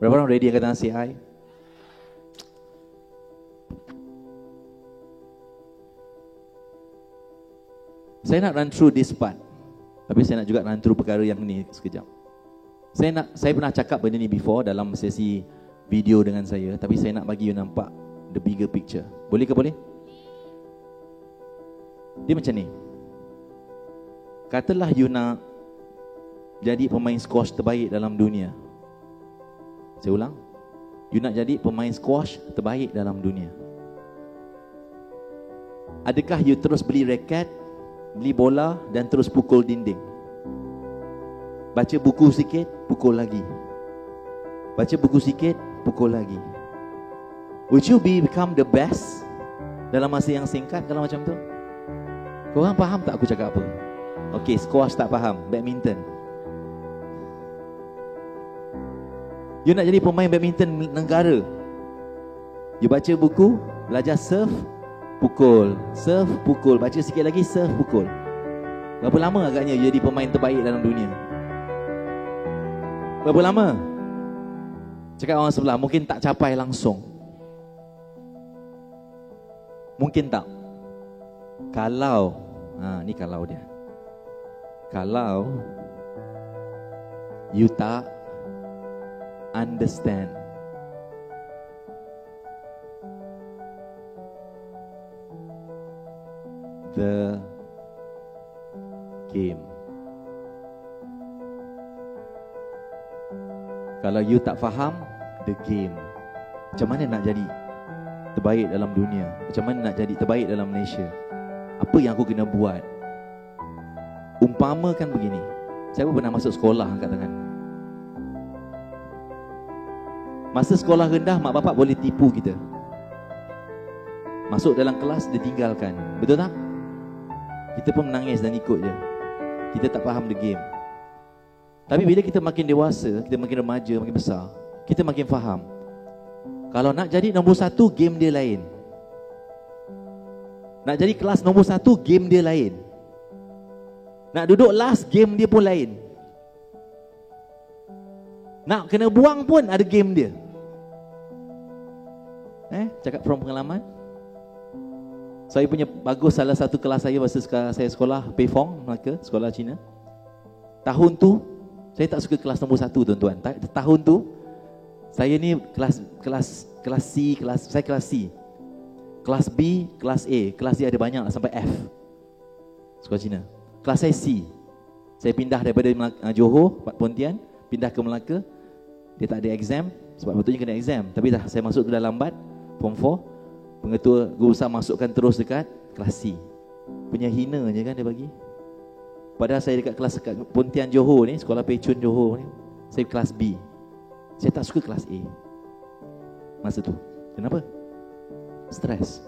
Berapa orang ready kata say I? Saya nak run through this part. Tapi saya nak juga run through perkara yang ni sekejap. Saya pernah cakap benda ni before dalam sesi video dengan saya, tapi saya nak bagi you nampak the bigger picture. Boleh ke boleh? Dia macam ni. Katalah you nak jadi pemain squash terbaik dalam dunia. Saya ulang. You nak jadi pemain squash terbaik dalam dunia. Adakah you terus beli raket, beli bola dan terus pukul dinding? Baca buku sikit, pukul lagi. Baca buku sikit, pukul lagi. Would you become the best dalam masa yang singkat kalau macam tu? Korang faham tak aku cakap apa? Okay, squash tak faham, badminton. You nak jadi pemain badminton negara. You baca buku, belajar serve, pukul. Serve, pukul. Baca sikit lagi, serve, pukul. Berapa lama agaknya you jadi pemain terbaik dalam dunia? Berapa lama? Cakap orang sebelah, mungkin tak capai langsung. Mungkin tak. Kalau, ni kalau dia. Kalau you tak understand the game. Kalau you tak faham the game, macam mana nak jadi terbaik dalam dunia? Macam mana nak jadi terbaik dalam Malaysia? Apa yang aku kena buat? Umpamakan begini. Siapa pernah masuk sekolah angkat tangan? Masa sekolah rendah, mak bapak boleh tipu kita. Masuk dalam kelas, dia tinggalkan. Betul tak? Kita pun menangis dan ikut je. Kita tak faham the game. Tapi bila kita makin dewasa, kita makin remaja, makin besar, kita makin faham. Kalau nak jadi nombor 1, game dia lain. Nak jadi kelas nombor 1, game dia lain. Nak duduk last, game dia pun lain. Nak kena buang pun ada game dia. Cakap from pengalaman. Saya punya bagus salah satu kelas saya masa saya sekolah Peifong, Melaka, sekolah Cina. Tahun tu saya tak suka kelas nombor 1, tuan-tuan. Tahun tu saya ni kelas C, saya kelas C. Kelas B, kelas A, kelas D ada banyak lah, sampai F. Sekolah Cina. Kelas saya C. Saya pindah daripada Johor, Pontian, pindah ke Melaka. Dia tak ada exam, sebab betulnya kena exam. Tapi dah saya masuk tu dah lambat, Form 4. Pengetua guru besar masukkan terus dekat kelas C. Punya hina je kan dia bagi. Padahal saya dekat kelas dekat Pontian Johor ni, sekolah Pecun Johor ni, saya kelas B. Saya tak suka kelas A masa tu. Kenapa? Stres.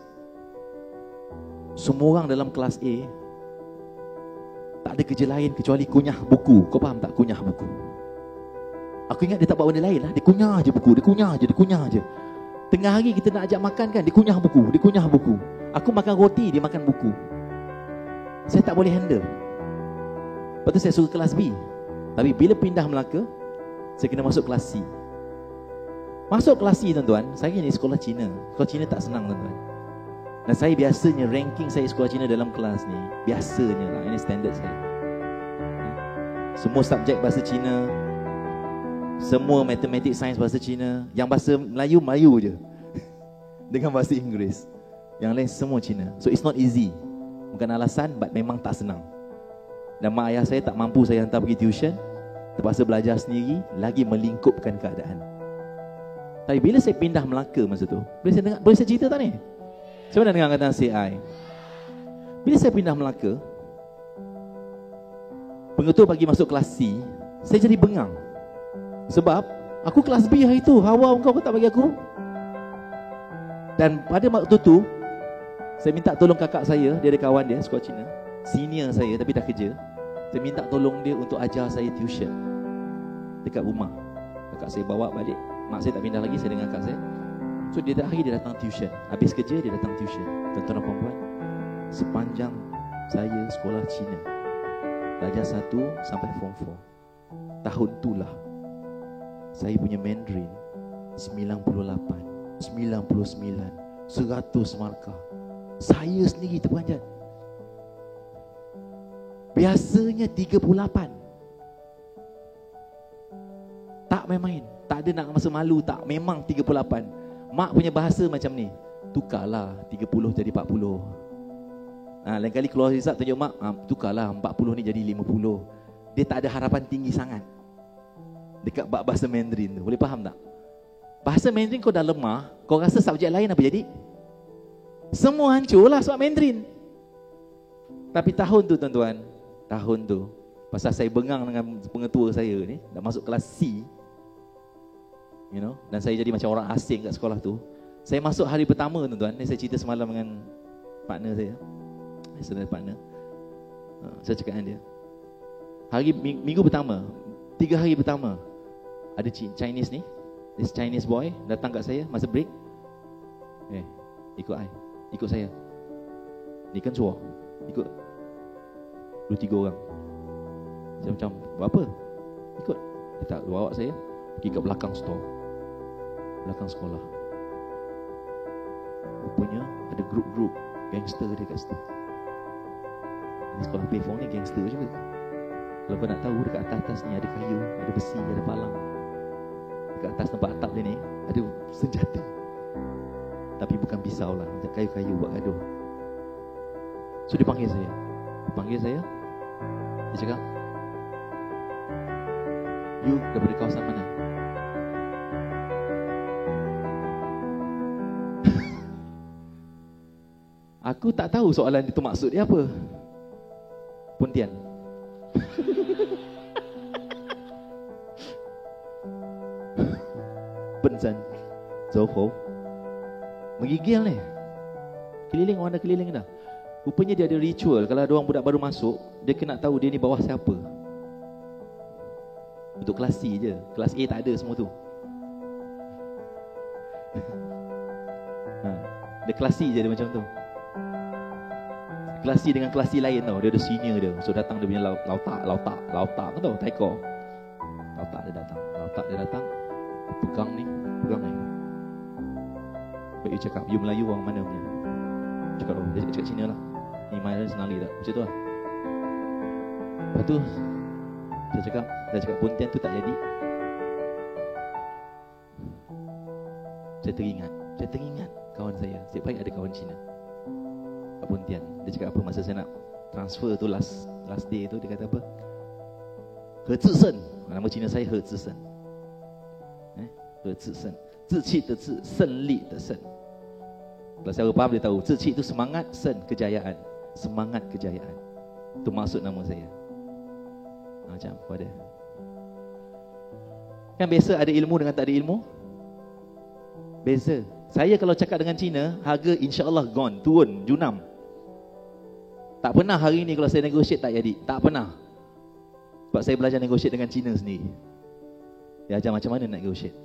Semua orang dalam kelas A tak ada kerja lain kecuali kunyah buku. Kau faham tak kunyah buku? Aku ingat dia tak buat benda lain lah. Dia kunyah je buku, dia kunyah je. Tengah hari kita nak ajak makan kan, dia kunyah buku. Aku makan roti, dia makan buku. Saya tak boleh handle. Lepas tu saya suruh kelas B. Tapi bila pindah Melaka, saya kena masuk kelas C. Masuk kelas C, tuan-tuan, saya ni sekolah Cina. Sekolah Cina tak senang, tuan-tuan. Dan saya biasanya ranking saya sekolah Cina dalam kelas ni, biasanya lah, ini standard saya. Semua subjek bahasa Cina, semua matematik, sains bahasa Cina. Yang bahasa Melayu, Melayu je dengan bahasa Inggeris. Yang lain semua Cina. So it's not easy. Bukan alasan, but memang tak senang. Dan mak ayah saya tak mampu saya hantar pergi tuition, terpaksa belajar sendiri, lagi melingkupkan keadaan. Tapi bila saya pindah Melaka masa tu, boleh saya cerita tak ni? Saya pernah dengar kata CI. Bila saya pindah Melaka, pengetua bagi masuk kelas C, saya jadi bengang. Sebab aku kelas B hari tu, Hawa kau tak bagi aku. Dan pada waktu tu, saya minta tolong kakak saya, dia ada kawan dia, sekolah Cina, senior saya tapi dah kerja. Saya minta tolong dia untuk ajar saya tuition dekat rumah. Kakak saya bawa balik. Mak saya tak pindah lagi, saya dengan kakak saya. So dia hari dia datang tuition. Habis kerja dia datang tuition. Tuan-tuan dan puan-puan, sepanjang saya sekolah Cina, belajar 1 sampai Form 4, tahun itulah saya punya Mandarin 98, 99, 100 markah. Saya sendiri terperanjat. Biasanya 38. Tak main-main. Tak ada nak masa malu tak. Memang 38. Mak punya bahasa macam ni. Tukarlah 30 jadi 40. Lain kali keluar result tunjuk mak, tukarlah 40 ni jadi 50. Dia tak ada harapan tinggi sangat dekat bahasa Mandarin tu. Boleh faham tak? Bahasa Mandarin kau dah lemah, kau rasa subjek lain apa jadi? Semua hancur lah sebab Mandarin. Tapi tahun tu tuan-tuan, tahun tu, pasal saya bengang dengan pengetua saya ni, dah masuk kelas C, dan saya jadi macam orang asing kat sekolah tu. Saya masuk hari pertama tuan-tuan, ni saya cerita semalam dengan partner saya, saudara partner. Saya cakap dengan dia, minggu pertama, 3 hari pertama, ada Chinese ni, this Chinese boy datang kat saya masa break. Ikut saya. Ni kan suruh ikut 2-3 orang. Saya macam, buat apa? Ikut. Dia tak bawa saya pergi ke belakang store, belakang sekolah. Rupanya ada grup-grup gangster dia kat situ. Sekolah Payphone ni gangster juga. Kalau kau nak tahu, dekat atas ni ada kayu, ada besi, ada palang. Dekat atas tempat atap dia ni ada senjata. Tapi bukan pisau lah, macam kayu-kayu buat gaduh. So dia panggil saya. Dia cakap, you daripada kawasan mana? Aku tak tahu soalan itu maksud dia apa. Pontian. Pensan Zoho menggigil ni. Keliling, orang dah keliling dah. Rupanya dia ada ritual. Kalau ada orang budak baru masuk, dia kena tahu dia ni bawah siapa. Untuk kelas C je. Kelas A tak ada semua tu. Dia kelas C je dia macam tu. Kelas C dengan kelas C lain tau. Dia ada senior dia. So datang dia punya lautak kau tahu, taiko. Lautak dia datang. Pegang ni. Baik, you cakap, you Melayu orang mana punya? Cakap, dia cakap Cina lah. Ni main senali tak? Macam tu lah. Lepas tu Saya cakap Pontian tu tak jadi. Saya teringat kawan saya. Saya baik ada kawan Cina kat Pontian. Dia cakap apa masa saya nak transfer tu, last day tu, dia kata apa? He Zisen. Nama Cina saya He Zisen. He Zisen. Ziqi de zi, senli de sen. Kalau saya faham dia tahu. Ziqi itu semangat, sen kejayaan. Semangat kejayaan. Itu maksud nama saya. Macam apa dia? Kan biasa ada ilmu dengan tak ada ilmu? Beza. Saya kalau cakap dengan Cina, harga insya-Allah gone, turun, junam. Tak pernah hari ni kalau saya negotiate tak jadi. Tak pernah. Sebab saya belajar negotiate dengan Cina sendiri. Dia ajar macam mana nak negotiate.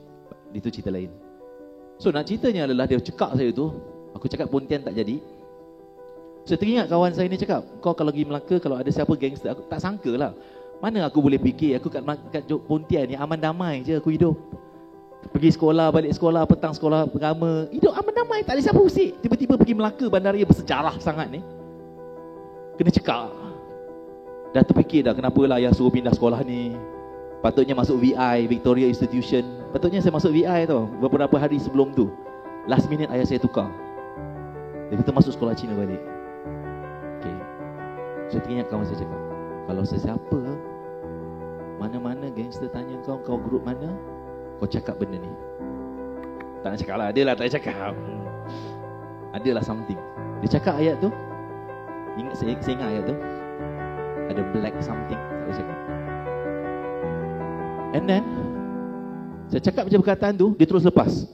Itu cerita lain. So nak ceritanya adalah dia cekak saya tu. Aku cakap Pontian tak jadi. Saya teringat kawan saya ni cakap, kau kalau pergi Melaka, kalau ada siapa gangster, aku tak sangka lah. Mana aku boleh fikir, aku kat Pontian ni aman damai je aku hidup. Pergi sekolah, balik sekolah, petang sekolah agama, hidup aman damai, tak ada siapa usik. Tiba-tiba pergi Melaka, bandaraya bersejarah sangat ni, kena cekak. Dah terfikir dah, kenapa lah ayah suruh pindah sekolah ni. Patutnya masuk VI, Victoria Institution. Patutnya saya masuk VI tau, beberapa hari sebelum tu. Last minute ayah saya tukar. Dia kata masuk sekolah Cina balik. Okay. Saya teringat kawan saya cakap, kalau sesiapa, mana-mana gangster tanya kau grup mana, kau cakap benda ni. Tak nak cakap lah, adalah tak cakap. Adalah something. Dia cakap ayat tu, saya ingat ayat tu, ada black something, tak boleh cakap. And then saya cakap macam perkataan tu, dia terus lepas.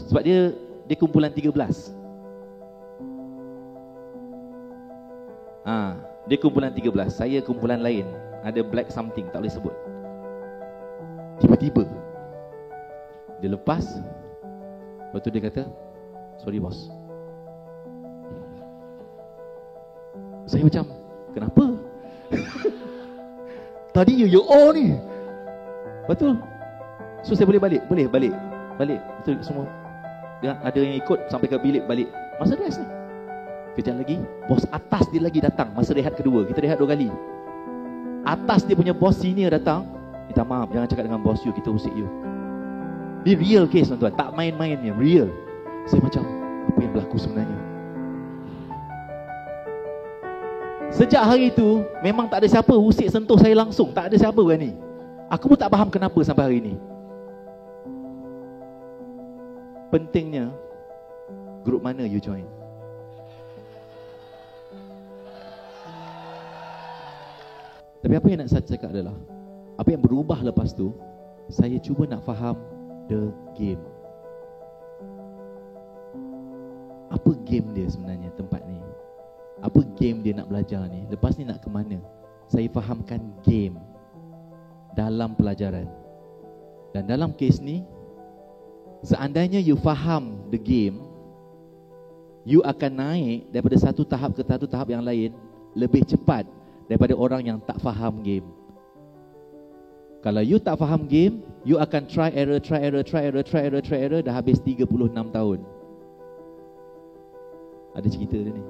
Sebab dia kumpulan 13. Dia kumpulan 13, saya kumpulan lain. Ada black something, tak boleh sebut. Tiba-tiba dia lepas. Lepas tu dia kata, sorry bos. Saya macam, kenapa? Tadi you all ni. Lepas tu So saya boleh balik. Betul semua. Ya, ada yang ikut sampai ke bilik balik. Masa rest ni. Kejap lagi, bos atas dia lagi datang. Masa rehat kedua, kita rehat 2 kali. Atas dia punya bos senior datang. Minta maaf, jangan cakap dengan bos you, kita usik you. Ni real case tuan-tuan, tak main-mainnya, real. Saya macam, apa yang berlaku sebenarnya? Sejak hari itu, memang tak ada siapa usik sentuh saya langsung. Tak ada siapa berani. Aku pun tak faham kenapa sampai hari ini. Pentingnya, grup mana you join. Tapi apa yang nak saya cakap adalah, apa yang berubah lepas tu, saya cuba nak faham the game. Apa game dia sebenarnya tempat ni? Apa game dia nak belajar ni? Lepas ni nak ke mana? Saya fahamkan game dalam pelajaran. Dan dalam kes ni, seandainya you faham the game, you akan naik daripada satu tahap ke satu tahap yang lain lebih cepat daripada orang yang tak faham game. Kalau you tak faham game, you akan try error, dah habis 36 tahun. Ada cerita dia ni.